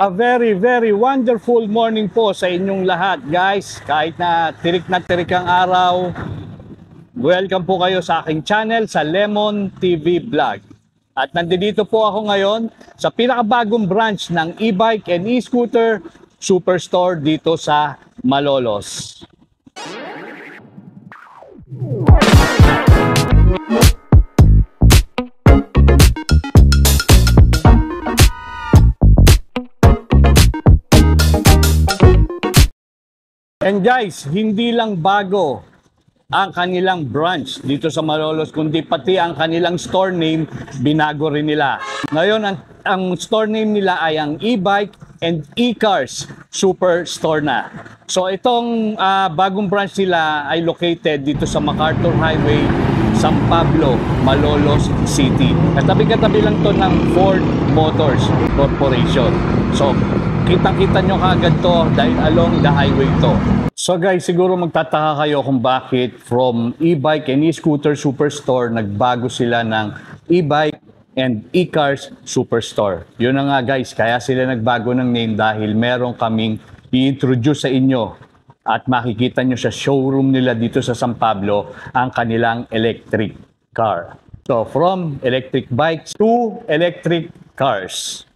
A very, very wonderful morning po sa inyong lahat, guys. Kahit na tirik ang araw, welcome po kayo sa aking channel sa Lemon TV Vlog. At nandito po ako ngayon sa pinakabagong branch ng e-bike and e-scooter superstore dito sa Malolos. And guys, hindi lang bago ang kanilang branch dito sa Malolos, kundi pati ang kanilang store name, binago rin nila. Ngayon, ang store name nila ay ang e-bike and e-cars superstore na. So itong bagong branch nila ay located dito sa MacArthur Highway, San Pablo, Malolos City. Katabi-katabi lang to ng Ford Motors Corporation. So kitang-kita nyo kaagad to dahil along the highway to. So guys, siguro magtataka kayo kung bakit from e-bike and e-scooter superstore nagbago sila ng e-bike and e-cars superstore. Yun na nga guys, kaya sila nagbago ng name dahil meron kaming i-introduce sa inyo at makikita nyo sa showroom nila dito sa San Pablo ang kanilang electric car. So from electric bikes to electric cars.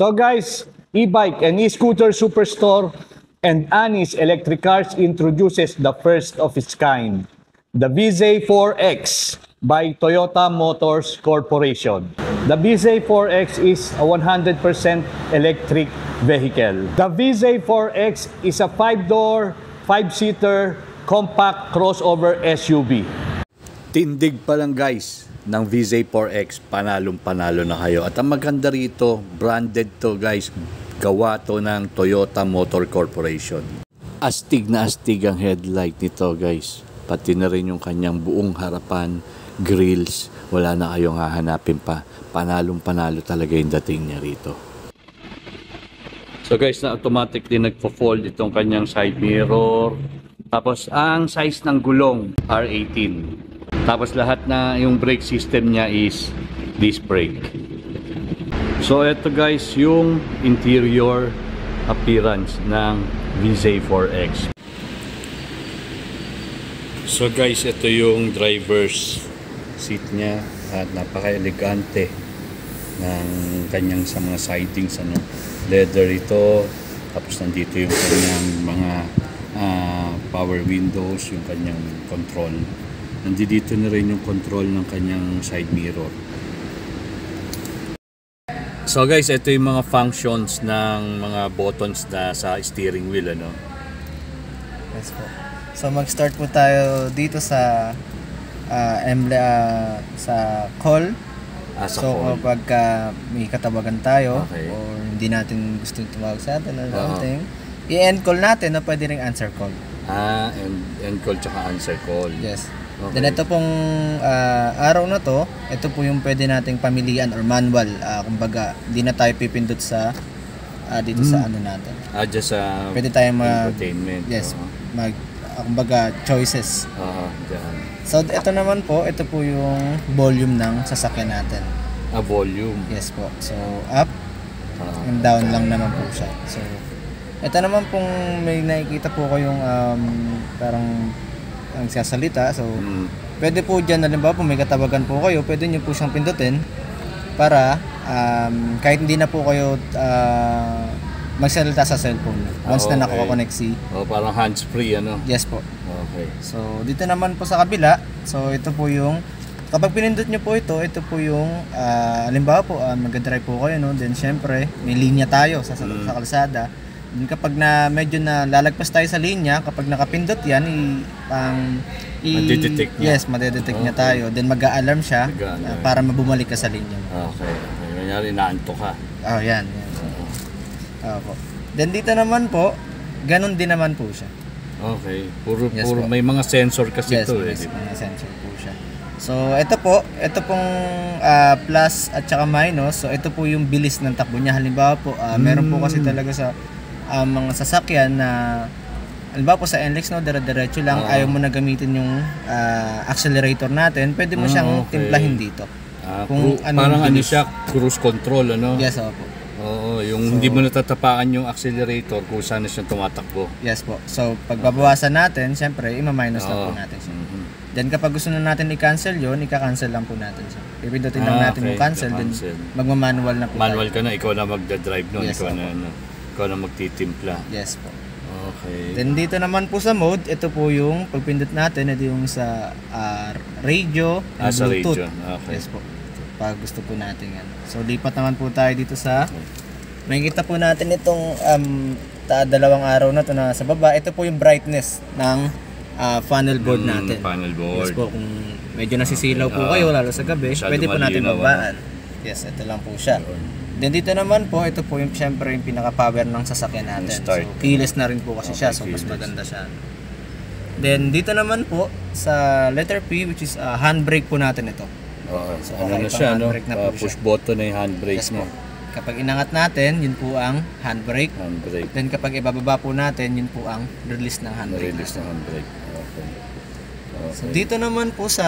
So guys, e-bike and e-scooter superstore and Anis Electric Cars introduces the first of its kind, the VZ4X by Toyota Motors Corporation. The VZ4X is a 100% electric vehicle. The VZ4X is a 5-door, 5-seater, compact crossover SUV. Tindig pa lang guys ng VZ4X, panalong-panalo na kayo. At ang maganda rito, branded to guys, gawa to ng Toyota Motor Corporation. Astig na astig ang headlight nito guys. Pati na rin yung kanyang buong harapan, grills, wala na kayong hahanapin pa. Panalong-panalo talaga yung dating niya rito. So guys, na automatic din nagpo-fold itong kanyang side mirror. Tapos ang size ng gulong, R18. Tapos lahat na yung brake system niya is disc brake. So ito guys yung interior appearance ng VZ4X. So guys, ito yung driver's seat niya at napaka-elegante ng kanyang sa mga sidings, ano, leather ito. Tapos nandito yung kanyang mga power windows, yung kanyang control. Nandito na rin yung control ng kanyang side mirror. So guys, ito yung mga functions ng mga buttons na sa steering wheel, ano? Yes po. So mag-start po tayo dito sa sa call. Sa so call. kapag may katawagan tayo, Okay. or hindi natin gusto tumawag sa atin or something, i-end call natin na pwede ring answer call. And call tsaka answer call. Yes. Okay. Then ito pong araw na to, ito po yung pwede nating pamilian or manual. Kumbaga, di na tayo pipindot sa dito sa ano natin. Just Pwede tayo entertainment. yes, kumbaga choices. Dyan. So ito naman po, ito po yung volume ng sasakyan natin. Volume. Yes po. So up and down lang naman po siya. So ito naman pong may nakikita po kayong parang ang sasalita. So pwede po dyan, halimbawa po may katawagan po kayo, pwede nyo po siyang pindutin para kahit hindi na po kayo magsalita sa cellphone once na nakakonect si parang hands-free, ano? yes po. Okay. So dito naman po sa kabila, so ito po yung kapag pinindot nyo po ito po yung halimbawa po mag-drive po kayo, no? Then syempre may linya tayo sa kalsada. Then kapag na medyo na lalagpas tayo sa linya, kapag nakapindot yan, Madidetect niya. Yes, madedetect niya tayo. Then mag-a-alarm siya para mabumalik ka sa linya mo. Okay. Kanyari, naantok ka. Oh, yan. Opo. Then dito naman po, ganun din naman po siya. Okay. Puro Yes, po. may mga sensor kasi Yes, ito yes, may sensor po siya. So, ito pong plus at saka minus. So, ito po yung bilis ng takbo niya. Halimbawa po, meron po kasi talaga sa mga sasakyan na halimbawa po sa NLEX, no, dire-diretso lang, ayaw mo na gamitin yung accelerator natin, pwede mo siyang timplahin dito. Parang ano siya, cruise control, ano? Yes, opo. Oo, yung hindi mo natatapaan yung accelerator kung saan na siya tumatakbo. Yes po. So, pag babawasan natin, siyempre, ima-minus lang po natin siya. Then kapag gusto na natin i-cancel yun, ika-cancel lang po natin siya. Pipindutin lang natin yung cancel, then magmamanual na po Manual tayo. ka na, ikaw na magdadrive nun, Yes, ikaw na magtitimpla. Yes po. Okay. Then dito naman po sa mode, ito po yung pagpindot natin, ito yung sa radio and Sa Bluetooth. radio. Okay. Yes po. Pag gusto po natin yan. So lipat naman po tayo dito sa makikita po natin itong dalawang araw na to na sa baba. Ito po yung brightness ng funnel board natin. Panel board. Yes po, kung medyo nasisilaw po kayo lalo sa gabi, masyado pwede po natin malinaw, babaan. Yes, ito lang po siya. Then dito naman po, ito po yung syempre yung pinaka-power ng sasakyan natin. Start. So keyless na rin po kasi siya, so mas maganda siya. Then dito naman po sa letter P, which is handbrake po natin ito. Okay. So, Ano na kakaiba siya, no? handbrake na po siya. Push button na yung handbrake Yes niya. po. Kapag inangat natin, yun po ang handbrake. Handbrake. Then kapag ibababa po natin, yun po ang release ng handbrake. Na-release na handbrake. Okay. So dito naman po sa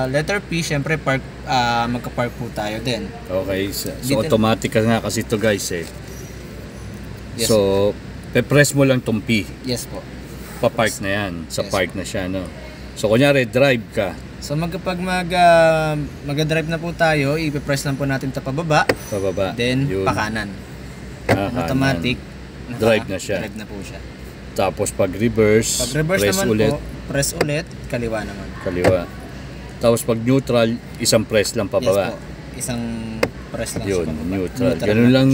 letter P, syempre magka-park po tayo din. Okay. So Dito- automatic ka nga kasi ito guys eh. Yes. So, pe-press mo lang tong P. Yes po. Pa-park na yan. Sa Yes. park na siya, no? So, kunyari, drive ka. So magkapag mag-drive na po tayo, i-press lang po natin ito pababa, Pababa. then Yun. pakanan. Kanan. Automatic. Drive na siya. Drive na po siya. Tapos, pag reverse, Pag reverse press naman ulit, po, press ulit, kaliwa naman. kaliwa. Tapos, pag neutral, isang press lang Yes pababa. po. Isang press lang Yun, siya pababa. neutral. Ganun lang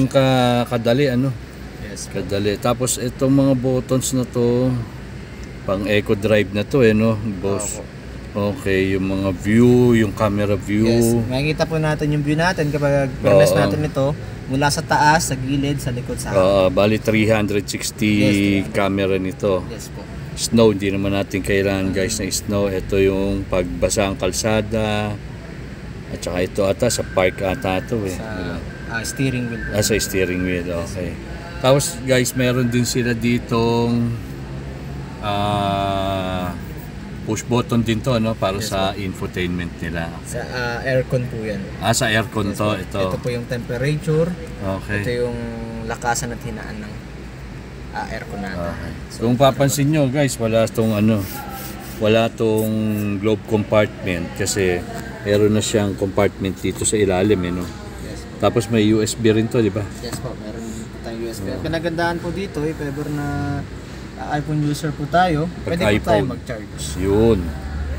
kadali, ano? Yes po. Kadali. Tapos, itong mga buttons na to, pang eco drive na to, no, boss? Opo. Okay, yung mga view, yung camera view. Yes, makikita po natin yung view natin kapag press Oo. natin ito mula sa taas, sa gilid, sa likod, sa harap. Bali 360 Yes, camera nito. Yes po. Snow, hindi naman natin kailangan guys na snow. Ito yung pagbasa ang kalsada. At saka ito ata sa park ata ito eh. Sa steering wheel po. Sa steering wheel, okay. Tapos guys, meron din sila ditong push button din to, no, para sa infotainment nila. Sa aircon po yan. Sa aircon to, ito. Ito po yung temperature. Okay. Ito yung lakasan at hinaan ng aircon natin. Okay. Kung papansin nyo guys, wala tong globe compartment kasi meron na siyang compartment dito sa ilalim, no? Yes. Tapos may USB rin to, di ba? Yes po, meron po tayong USB. Ang pinagandaan po dito, if ever na iPhone user po tayo, pwede po tayo iPhone. mag-charge. Yun.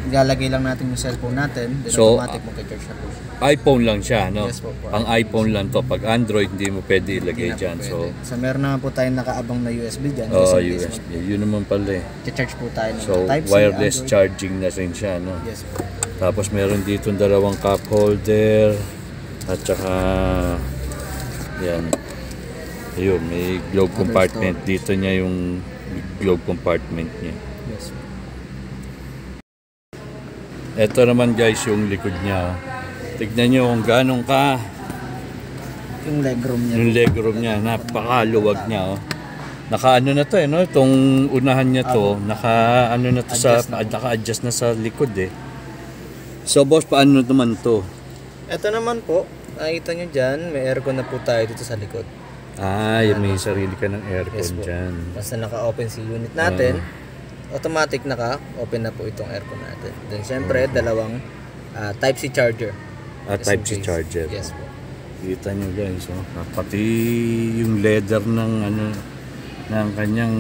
Ilalagay lang natin yung cellphone natin, then So, automatic mag-charge na po siya. iPhone lang siya, no? Yes po. Ang iPhone lang to. Pag Android, hindi mo pwede ilagay Hindi na po dyan. pwede. So, Meron naman po tayong nakaabang na USB dyan. USB. Yun naman pala eh. Charge po tayo ng So, Type-C, wireless Android. charging na rin siya, no? Yes po. Tapos meron dito dalawang cup holder at saka yan. Ayun, may globe compartment. Dito niya yung globe compartment niya. Yes po. Ito naman guys yung likod niya. Tignan nyo kung ganong Yung legroom niya. yung legroom niya. Napakaluwag niya. Oh. Naka-ano na to eh, no? Itong unahan niya to, naka-ano na to naka-adjust na sa likod eh. So boss, paano naman to? Ito naman po, nakikita nyo dyan, may aircon na po tayo dito sa likod. Yung may sarili ka ng aircon Yes po. dyan. Basta naka-open si unit natin, automatic naka-open na po itong aircon natin. Then syempre, dalawang Type-C charger. Type-C charger. Yes po. Kita nyo guys, oh. Pati yung leather ng kanyang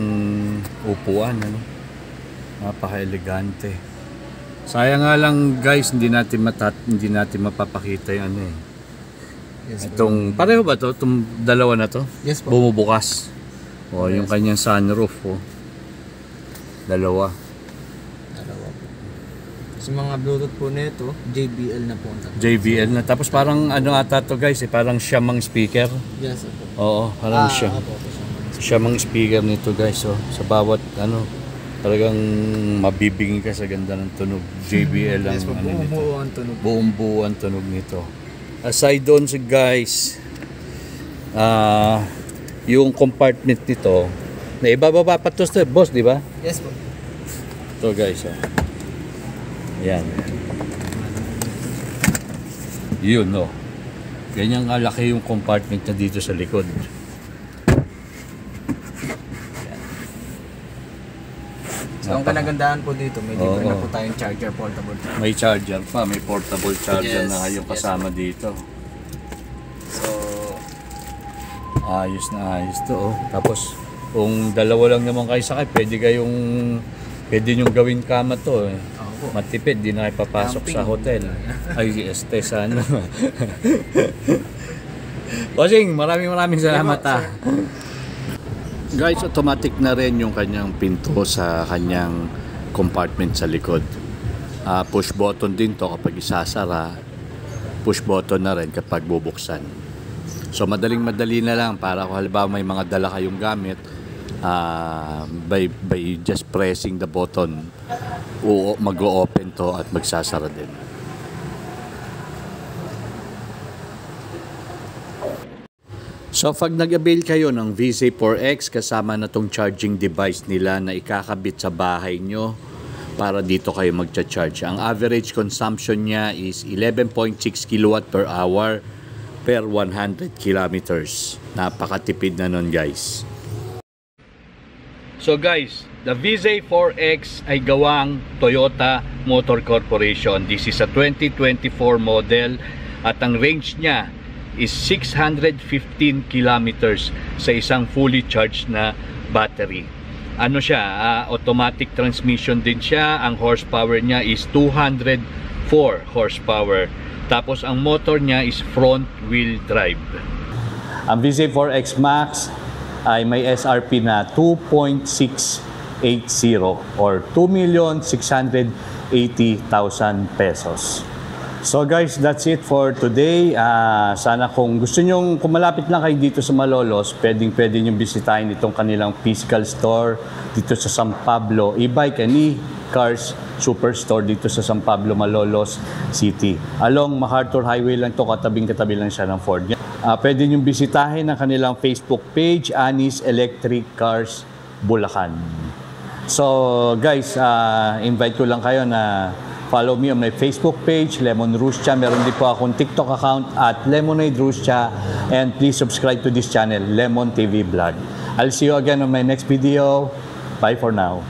upuan, ano? Napaka-elegante. Sayang nga lang guys, hindi natin mapapakita yung ano eh. Yes po. Itong, pareho ba to? Itong dalawa na to? Yes po. Bumubukas. Oh, yung kanyang sunroof, oh. Dalawa. Po. Kasi mga Bluetooth po nito, JBL na po. JBL na. Tapos parang ano ata to guys, parang Shamang speaker. Yes, po. Oo, parang siya. Opo. Shamang speaker nito guys, oh. Sa bawat ano, talagang mabibingi ka sa ganda ng tunog. JBL ang Yes po, ano nito. buo ang tunog. Buong-buo ang tunog nito. Aside doon guys, yung compartment nito, na ibababa pa to sa boss, di ba? Yes po. Ito guys, oh. Yan. Yun, no. Ganyan kalaki yung compartment na dito sa likod. So, ang kanagandahan po dito, may libre Oo. na po tayong charger portable. May charger pa, may portable charger Yes, na kayong yes. kasama dito. So, Ayos na ayos to, oh. Tapos, kung dalawa lang naman kayo sakay, pwede nyo gawin kama to, eh. opo. Matipid, di na kayo papasok sa Camping. hotel. Ay, este, sana. Bossing, maraming salamat, ah. Guys, automatic na rin yung kanyang pinto sa kanyang compartment sa likod. Push button din to kapag isasara. Push button na rin kapag bubuksan. So madaling-madali na lang para kung halimbawa may mga dala kayong gamit, by just pressing the button, mag-o-open to at magsasara din. So pag nag-avail kayo ng VZ4X kasama na tong charging device nila na ikakabit sa bahay nyo para dito kayo magcha-charge. Ang average consumption niya is 11.6 kW per hour per 100 kilometers. Napakatipid na nun guys. So guys, the VZ4X ay gawang Toyota Motor Corporation. This is a 2024 model at ang range niya is 615 kilometers sa isang fully charged na battery. Ano siya? Automatic transmission din siya. Ang horsepower niya is 204 horsepower. Tapos ang motor niya is front wheel drive. Ang VZ4X Max ay may SRP na 2.680 or 2,680,000 pesos. So guys, that's it for today. Sana kung gusto nyo, kung malapit lang kayo dito sa Malolos, pwede nyo bisitahin itong kanilang physical store dito sa San Pablo E-Bike and E-Cars Superstore dito sa San Pablo, Malolos City. Along MacArthur Highway lang to, katabing-katabi lang siya ng Ford. Pwede nyo bisitahin ang kanilang Facebook page, Anis Electric Cars Bulacan. So guys, invite ko lang kayo na follow me on my Facebook page, Lemon Ruscha. Meron din po akong TikTok account at Lemonade Ruscha. And please subscribe to this channel, Lemon TV Vlog. I'll see you again on my next video. Bye for now.